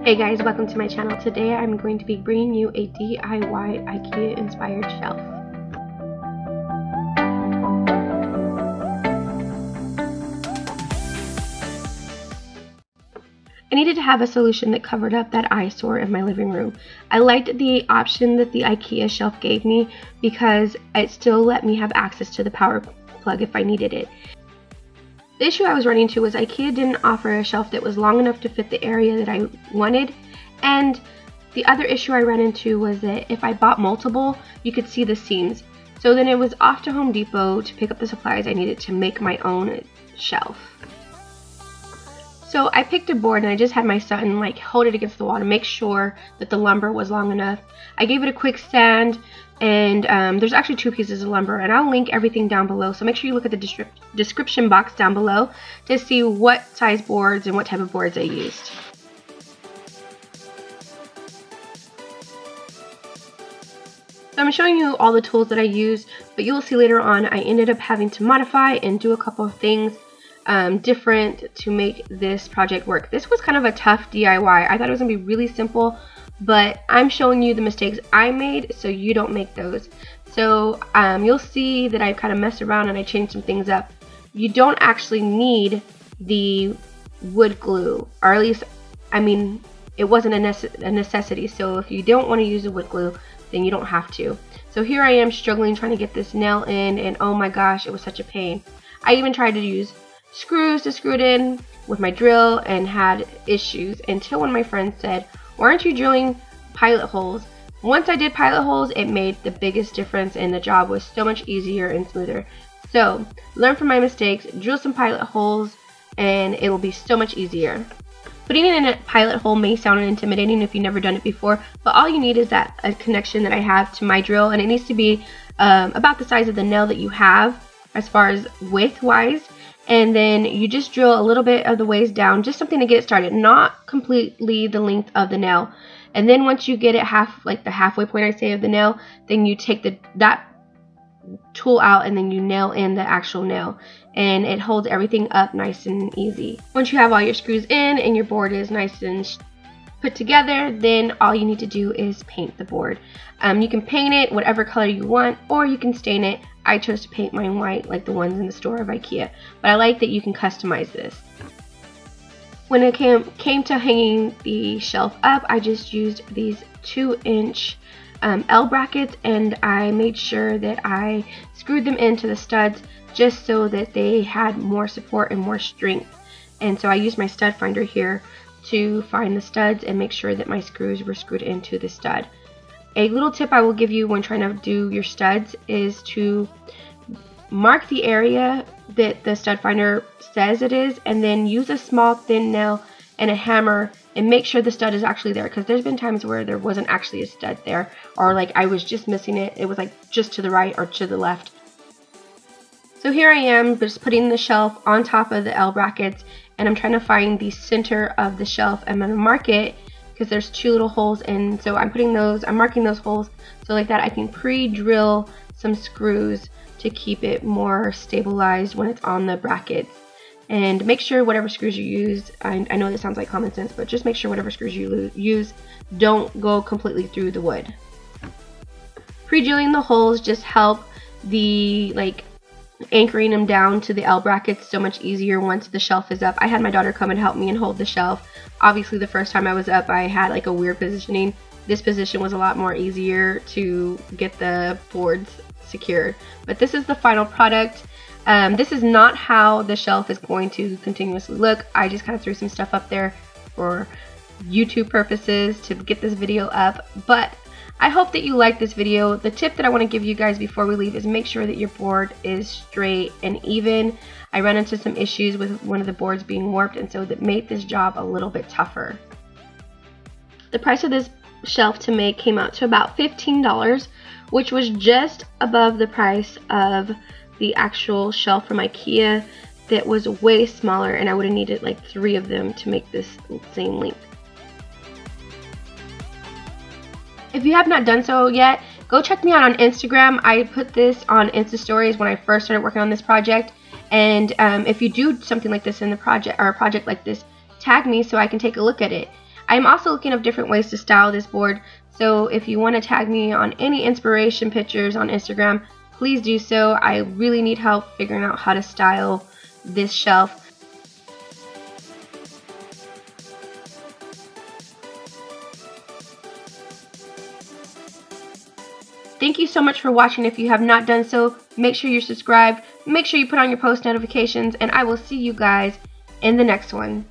Hey guys, welcome to my channel. Today I'm going to be bringing you a DIY IKEA inspired shelf. I needed to have a solution that covered up that eyesore in my living room. I liked the option that the IKEA shelf gave me because it still let me have access to the power plug if I needed it. The issue I was running into was IKEA didn't offer a shelf that was long enough to fit the area that I wanted, and the other issue I ran into was that if I bought multiple, you could see the seams. So then it was off to Home Depot to pick up the supplies I needed to make my own shelf. So I picked a board and I just had my son hold it against the wall to make sure that the lumber was long enough. I gave it a quick sand, and there's actually 2 pieces of lumber, and I'll link everything down below, so make sure you look at the description box down below to see what size boards and what type of boards I used. So I'm showing you all the tools that I used, but you will see later on I ended up having to modify and do a couple of things different to make this project work. This was kind of a tough DIY. I thought it was going to be really simple, but I'm showing you the mistakes I made so you don't make those. So you'll see that I kind of messed around and I changed some things up. You don't actually need the wood glue, or at least, I mean, it wasn't a necessity. So if you don't want to use the wood glue, then you don't have to. So here I am struggling trying to get this nail in, and oh my gosh, it was such a pain. I even tried to use screws to screw it in with my drill and had issues until one of my friends said, "Why aren't you drilling pilot holes?" Once I did pilot holes, it made the biggest difference and the job was so much easier and smoother. So learn from my mistakes, drill some pilot holes, and it will be so much easier. Putting it in a pilot hole may sound intimidating if you've never done it before, but all you need is a connection that I have to my drill, and it needs to be about the size of the nail that you have as far as width wise. And then you just drill a little bit of the ways down, just something to get it started, not completely the length of the nail. And then once you get it the halfway point I say of the nail, then you take that tool out and then you nail in the actual nail, and it holds everything up nice and easy. Once you have all your screws in and your board is nice and put together, then all you need to do is paint the board. You can paint it whatever color you want, or you can stain it. I chose to paint mine white like the ones in the store of IKEA, but I like that you can customize this. When it came to hanging the shelf up, I just used these 2-inch L brackets, and I made sure that I screwed them into the studs just so that they had more support and more strength. And so I used my stud finder here to find the studs and make sure that my screws were screwed into the stud. A little tip I will give you when trying to do your studs is to mark the area that the stud finder says it is, and then use a small thin nail and a hammer and make sure the stud is actually there, because there's been times where there wasn't actually a stud there, or I was just missing it. It was just to the right or to the left. So here I am just putting the shelf on top of the L brackets, and I'm trying to find the center of the shelf. I'm going to mark it because there's 2 little holes, and so I'm marking those holes so like that I can pre-drill some screws to keep it more stabilized when it's on the brackets. And make sure whatever screws you use, I know this sounds like common sense, but just make sure whatever screws you use don't go completely through the wood. Pre-drilling the holes just help the anchoring them down to the L brackets so much easier once the shelf is up. I had my daughter come and help me and hold the shelf. Obviously the first time I was up I had a weird positioning. This position was a lot more easier to get the boards secured. But this is the final product. This is not how the shelf is going to continuously look. I just kind of threw some stuff up there for YouTube purposes to get this video up, but I hope that you like this video. The tip that I want to give you guys before we leave is make sure that your board is straight and even. I ran into some issues with one of the boards being warped, and so that made this job a little bit tougher. The price of this shelf to make came out to about $15, which was just above the price of the actual shelf from IKEA that was way smaller, and I would have needed 3 of them to make this same length. If you have not done so yet, go check me out on Instagram. I put this on Insta stories when I first started working on this project, and if you do something like this in the project, or a project like this, tag me so I can take a look at it. I'm also looking up different ways to style this board, so if you want to tag me on any inspiration pictures on Instagram, please do so. I really need help figuring out how to style this shelf. Thank you so much for watching. If you have not done so, make sure you're subscribed, make sure you put on your post notifications, and I will see you guys in the next one.